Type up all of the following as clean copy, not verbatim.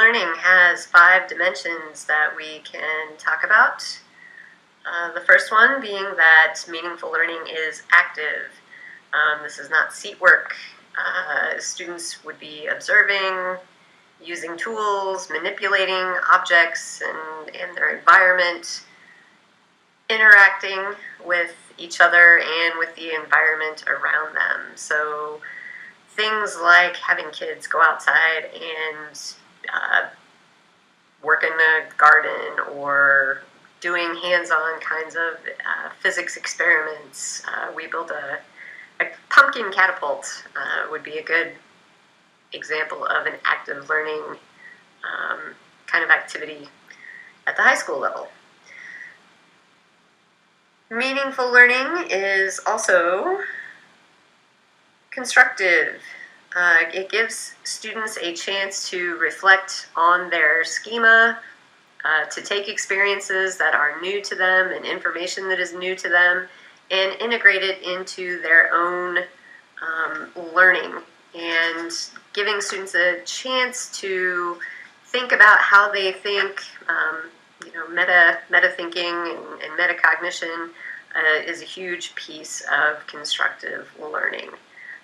learning has 5 dimensions that we can talk about. The first one being that meaningful learning is active. This is not seat work. Students would be observing, using tools, manipulating objects and their environment, interacting with each other and with the environment around them. So things like having kids go outside and work in a garden, or doing hands-on kinds of physics experiments. We built a pumpkin catapult would be a good example of an active learning kind of activity at the high school level. Meaningful learning is also constructive. It gives students a chance to reflect on their schema, to take experiences that are new to them and information that is new to them and integrate it into their own learning, and giving students a chance to think about how they think. Meta thinking and metacognition is a huge piece of constructive learning.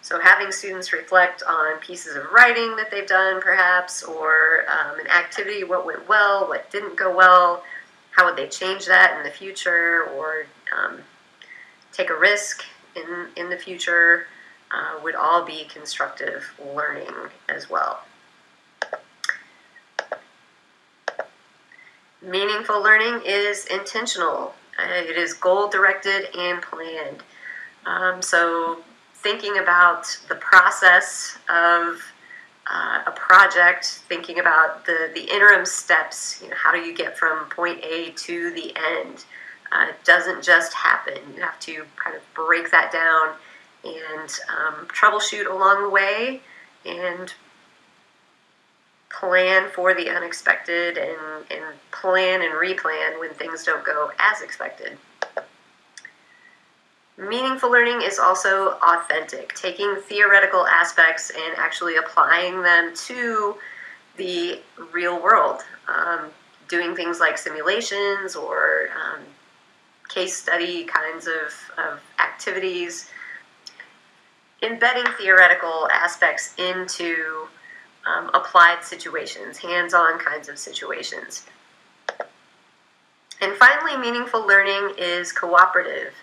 So having students reflect on pieces of writing that they've done, perhaps, or an activity, what went well, what didn't go well, how would they change that in the future, or take a risk in the future, would all be constructive learning as well. Meaningful learning is intentional. It is goal-directed and planned. So thinking about the process of a project, thinking about the interim steps, how do you get from point A to the end? It doesn't just happen. You have to kind of break that down and troubleshoot along the way, and plan for the unexpected, and plan and replan when things don't go as expected. Meaningful learning is also authentic, taking theoretical aspects and actually applying them to the real world, doing things like simulations or case study kinds of activities, embedding theoretical aspects into applied situations, hands-on kinds of situations. And finally, meaningful learning is cooperative.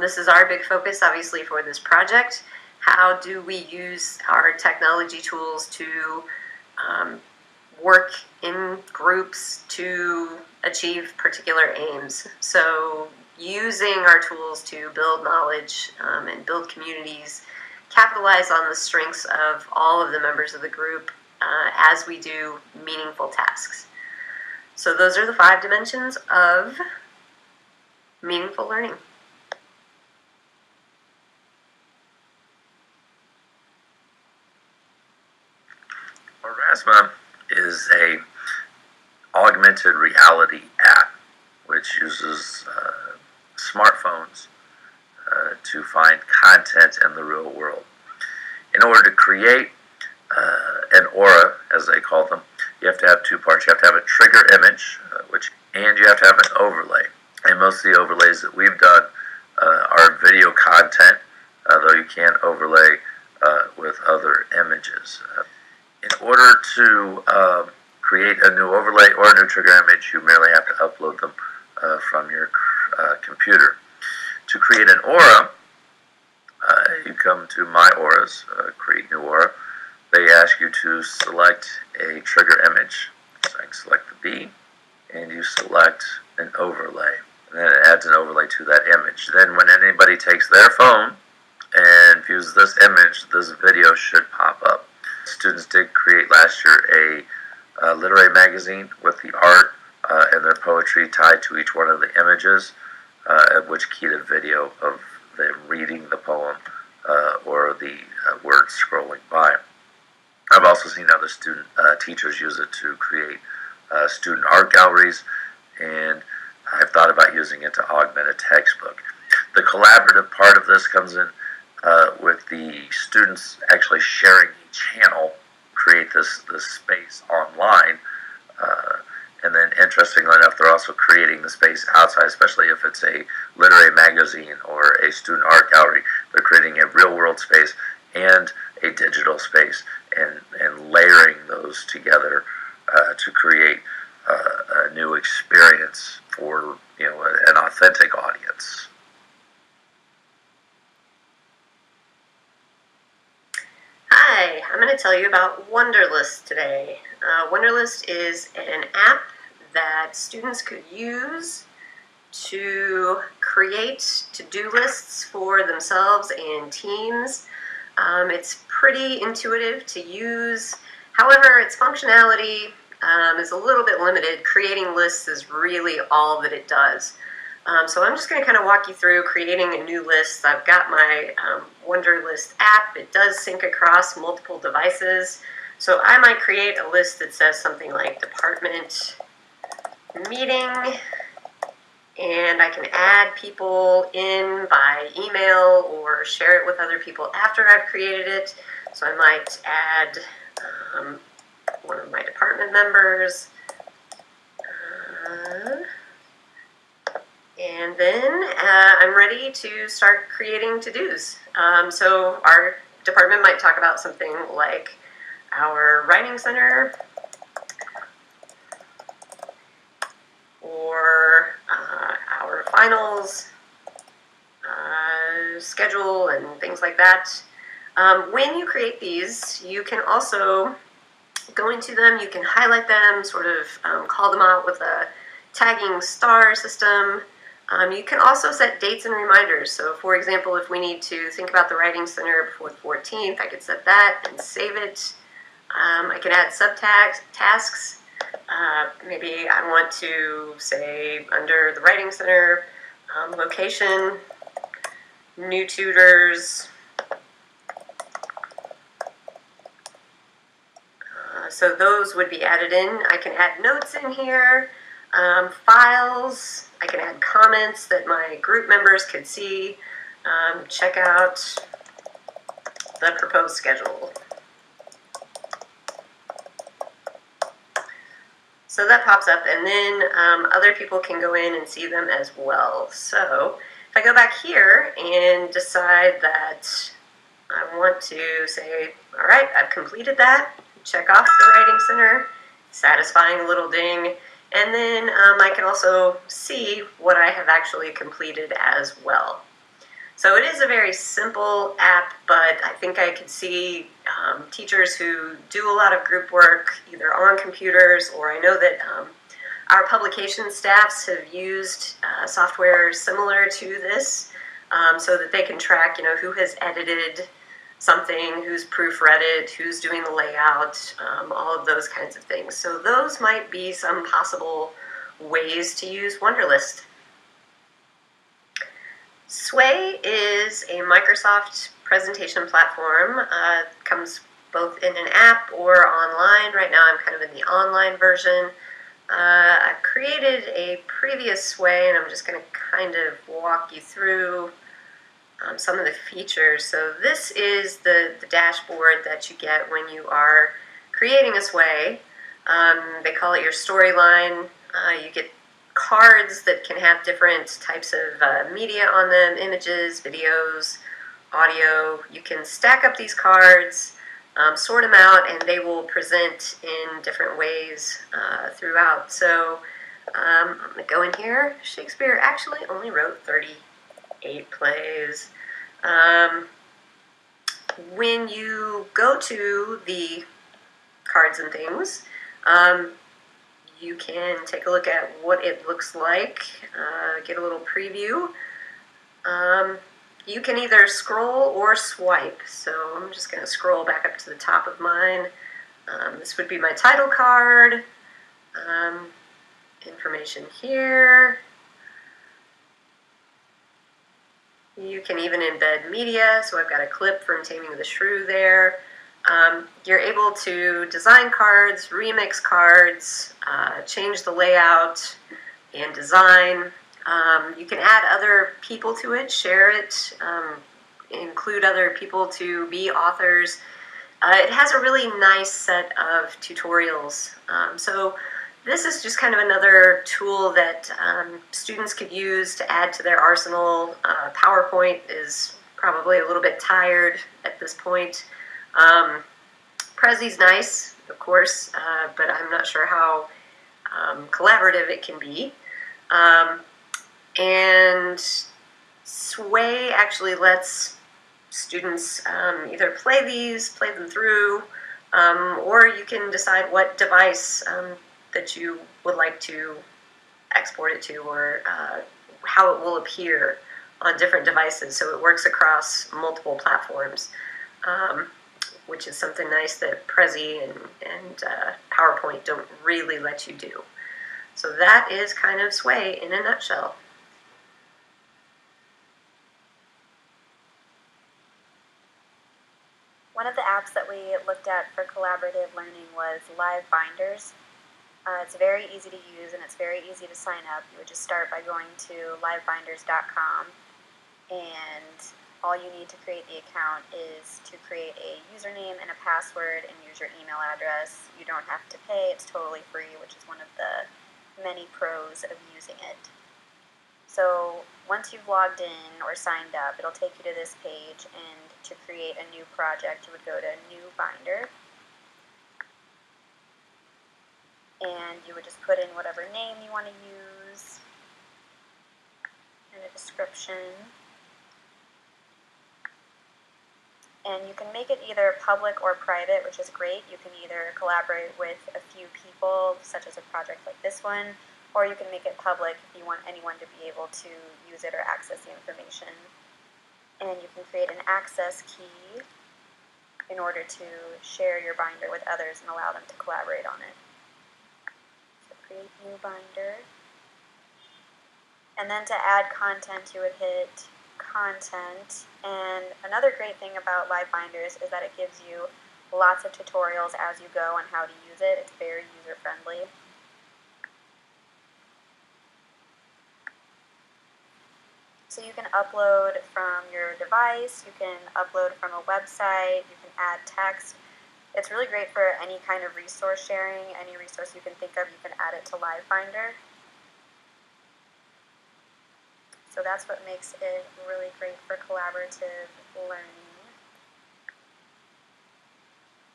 This is our big focus, obviously, for this project. How do we use our technology tools to work in groups to achieve particular aims? So using our tools to build knowledge and build communities, capitalize on the strengths of all of the members of the group as we do meaningful tasks. So those are the 5 dimensions of meaningful learning. Aurasma is a augmented reality app which uses smartphones to find content in the real world. In order to create an aura, as they call them, you have to have 2 parts. You have to have a trigger image, and you have to have an overlay. And most of the overlays that we've done are video content, though you can overlay with other images. In order to create a new overlay or a new trigger image, you merely have to upload them from your computer. To create an aura, you come to My Auras, create new aura. They ask you to select a trigger image. So I can select the B, and you select an overlay. And then it adds an overlay to that image. Then when anybody takes their phone and views this image, this video should pop up. Students did create last year a literary magazine with the art and their poetry tied to each one of the images, which keyed a video of them reading the poem or the words scrolling by. I've also seen other teachers use it to create student art galleries, and I've thought about using it to augment a textbook. The collaborative part of this comes in with the students actually sharing a channel, create this space online. And then, interestingly enough, they're also creating the space outside, especially if it's a literary magazine or a student art gallery. They're creating a real-world space and a digital space, and layering those together to create a new experience for an authentic audience. Hi, I'm going to tell you about Wunderlist today. Wunderlist is an app that students could use to create to-do lists for themselves and teams. It's pretty intuitive to use. However, its functionality is a little bit limited. Creating lists is really all that it does. So I'm just going to kind of walk you through creating a new list. I've got my Wunderlist app. It does sync across multiple devices. So I might create a list that says something like department meeting, and I can add people in by email or share it with other people after I've created it. So I might add one of my department members. And then I'm ready to start creating to-dos. So our department might talk about something like our writing center, or our finals schedule and things like that. When you create these, you can also go into them, you can highlight them, sort of call them out with a tagging star system. You can also set dates and reminders. So for example, if we need to think about the Writing Center before the 14th, I could set that and save it. I can add subtasks. Maybe I want to say under the Writing Center, location, new tutors. So those would be added in. I can add notes in here, files. I can add comments that my group members could see. Check out the proposed schedule. So that pops up, and then other people can go in and see them as well. So if I go back here and decide that I want to say, all right, I've completed that, check off the Writing Center, satisfying a little ding, and then I can also see what I have actually completed as well. So it is a very simple app, but I think I could see teachers who do a lot of group work either on computers, or I know that our publication staffs have used software similar to this so that they can track, who has edited something, who's proofread it, who's doing the layout, all of those kinds of things. So those might be some possible ways to use Wunderlist. Sway is a Microsoft presentation platform. Comes both in an app or online. Right now I'm kind of in the online version. I've created a previous Sway, and I'm just going to kind of walk you through some of the features. So this is the dashboard that you get when you are creating a Sway. They call it your storyline. You get cards that can have different types of media on them, images, videos, audio. You can stack up these cards, sort them out, and they will present in different ways throughout. So I'm going to go in here. Shakespeare actually only wrote 38 plays. When you go to the cards and things, you can take a look at what it looks like, get a little preview. You can either scroll or swipe. So I'm just going to scroll back up to the top of mine. This would be my title card. Information here. You can even embed media, so I've got a clip from Taming of the Shrew there. You're able to design cards, remix cards, change the layout and design. You can add other people to it, share it, include other people to be authors. It has a really nice set of tutorials. So this is just kind of another tool that students could use to add to their arsenal. PowerPoint is probably a little bit tired at this point. Prezi's nice, of course, but I'm not sure how collaborative it can be. And Sway actually lets students either play them through, or you can decide what device that you would like to export it to, or how it will appear on different devices. So it works across multiple platforms, which is something nice that Prezi and PowerPoint don't really let you do. So that is kind of Sway in a nutshell. One of the apps that we looked at for collaborative learning was Live Binders. It's very easy to use and it's very easy to sign up. You would just start by going to livebinders.com, and all you need to create the account is to create a username and a password and use your email address. You don't have to pay, it's totally free, which is one of the many pros of using it. So once you've logged in or signed up, it'll take you to this page, and to create a new project, you would go to New Binder, and you would just put in whatever name you want to use and a description. And you can make it either public or private, which is great. You can either collaborate with a few people, such as a project like this one, or you can make it public if you want anyone to be able to use it or access the information. And you can create an access key in order to share your binder with others and allow them to collaborate on it. So create new binder. And then to add content, you would hit content. And another great thing about Live Binders is that it gives you lots of tutorials as you go on how to use it. It's very user-friendly. So you can upload from your device, you can upload from a website, you can add text. It's really great for any kind of resource sharing. Any resource you can think of, you can add it to Live Binder. So that's what makes it really great for collaborative learning.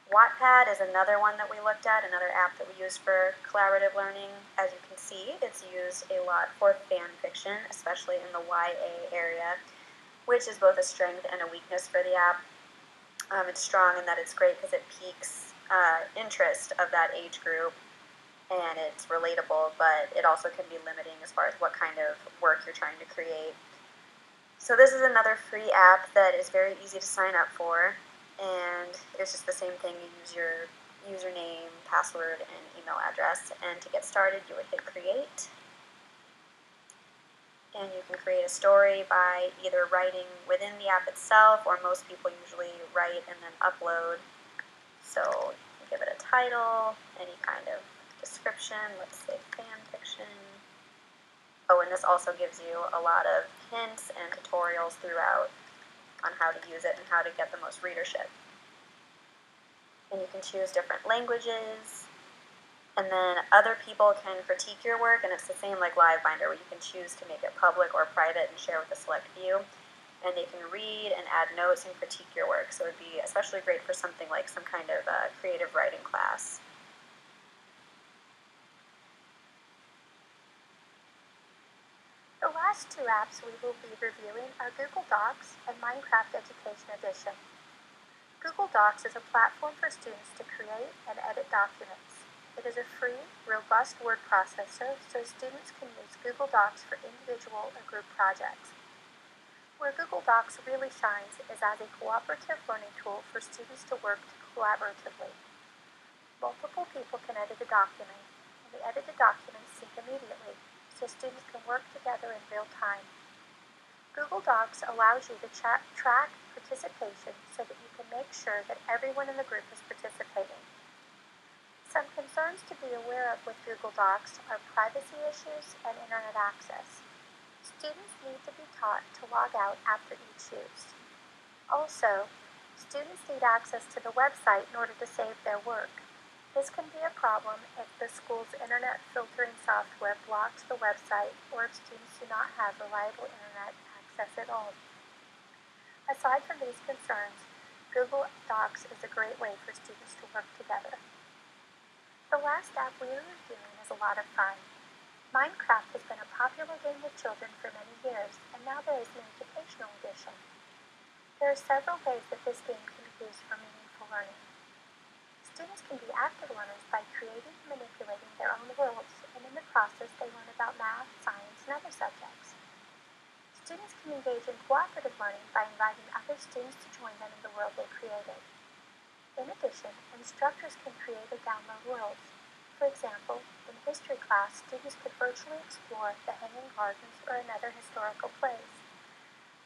Wattpad is another one that we looked at, another app that we use for collaborative learning. As you can see, it's used a lot for fan fiction, especially in the YA area, which is both a strength and a weakness for the app. It's strong in that it's great because it piques interest of that age group, and it's relatable, but it also can be limiting as far as what kind of work you're trying to create. So this is another free app that is very easy to sign up for. And it's just the same thing. You use your username, password, and email address. And to get started, you would hit create. And you can create a story by either writing within the app itself, or most people usually write and then upload. So you can give it a title, any kind of description, let's say fan fiction. Oh, and this also gives you a lot of hints and tutorials throughout on how to use it and how to get the most readership. And you can choose different languages, and then other people can critique your work, and it's the same like Live Binder, where you can choose to make it public or private and share with a select few, and they can read and add notes and critique your work. So it would be especially great for something like some kind of creative writing class. The last two apps we will be reviewing are Google Docs and Minecraft Education Edition. Google Docs is a platform for students to create and edit documents. It is a free, robust word processor, so students can use Google Docs for individual or group projects. Where Google Docs really shines is as a cooperative learning tool for students to work collaboratively. Multiple people can edit a document, and the edited documents sync immediately, so students can work together in real time. Google Docs allows you to track participation so that you can make sure that everyone in the group is participating. Some concerns to be aware of with Google Docs are privacy issues and internet access. Students need to be taught to log out after each use. Also, Students need access to the website in order to save their work. This can be a problem if the school's internet filtering software blocks the website or if students do not have reliable internet access at all. Aside from these concerns, Google Docs is a great way for students to work together. The last app we are reviewing is a lot of fun. Minecraft has been a popular game with children for many years, and now there is an educational edition. There are several ways that this game can be used for meaningful learning. Students can be active learners by creating and manipulating their own worlds, and in the process they learn about math, science, and other subjects. Students can engage in cooperative learning by inviting other students to join them in the world they created. In addition, instructors can create or download worlds. For example, in history class, students could virtually explore the Hanging Gardens or another historical place.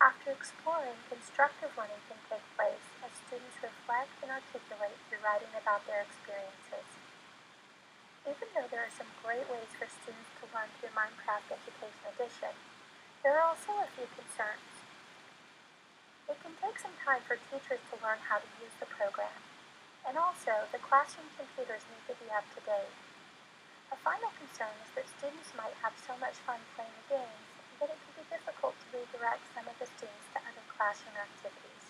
After exploring, constructive learning can take place as students reflect and articulate through writing about their experiences. Even though there are some great ways for students to learn through Minecraft Education Edition, there are also a few concerns. It can take some time for teachers to learn how to use the program, and also the classroom computers need to be up to date. A final concern is that students might have so much fun playing the games that it can be difficult to redirect some of the students to other classroom activities.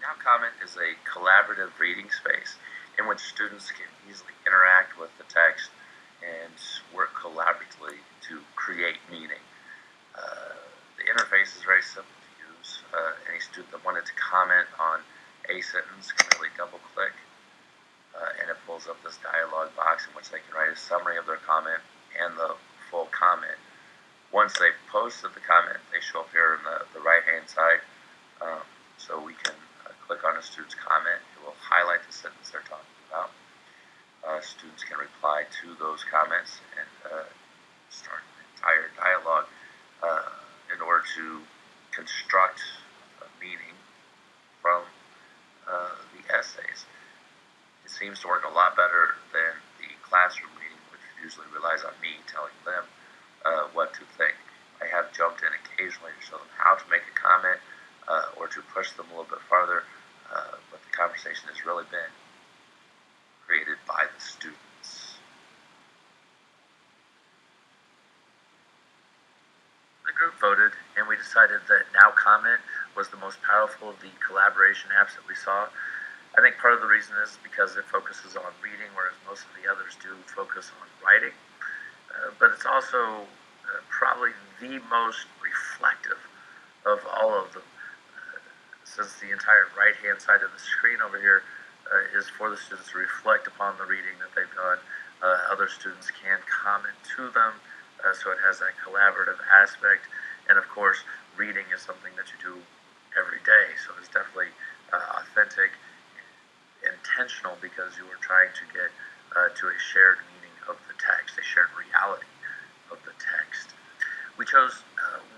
Now Comment is a collaborative reading space in which students can easily interact with the text and work collaboratively to create meaning. The interface is very simple to use. Any student that wanted to comment on a sentence can really double click and it pulls up this dialog box in which they can write a summary of their comment and the full comment. Once they've posted the comment, they show up here on the right hand side. So we can click on a student's comment. It will highlight the sentence they're talking about. Students can reply to those comments and start an entire dialogue in order to construct a meaning from the essays. It seems to work a lot better than the classroom reading, which usually relies on me telling them what to think. I have jumped in occasionally to show them how to make a comment or to push them a little bit farther, but the conversation has really been created by the students. The group voted, and we decided that Now Comment was the most powerful of the collaboration apps that we saw. I think part of the reason is because it focuses on reading, whereas most of the others do focus on writing. But it's also probably the most reflective of all of them, since the entire right-hand side of the screen over here is for the students to reflect upon the reading that they've done. Other students can comment to them, so it has that collaborative aspect. And of course, reading is something that you do every day, so it's definitely authentic, intentional, because you are trying to get to a shared meaning of the text, a shared reality of the text. We chose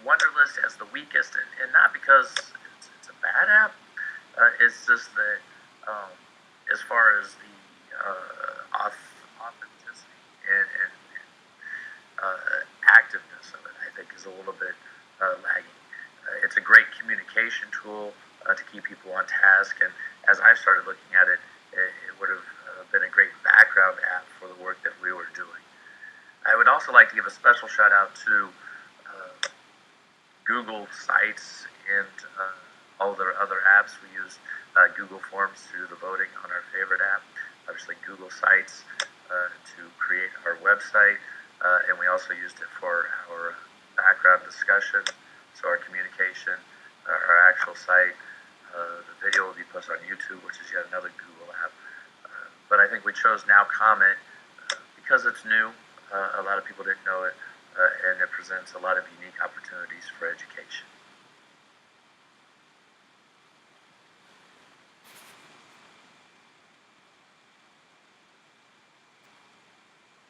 Wunderlist as the weakest, and not because it's a bad app. It's just that as far as the authenticity and activeness of it, I think is a little bit lagging. It's a great communication tool to keep people on task, and as I started looking at it, it would have been a great background app for the work that we were doing. I would also like to give a special shout out to Google Sites and all their other apps. We used Google Forms to do the voting on our favorite app. Obviously, Google Sites to create our website, and we also used it for our background discussion, so our communication, our actual site. The video will be posted on YouTube, which is yet another Google app. But I think we chose Now Comment because it's new. A lot of people didn't know it, and it presents a lot of unique opportunities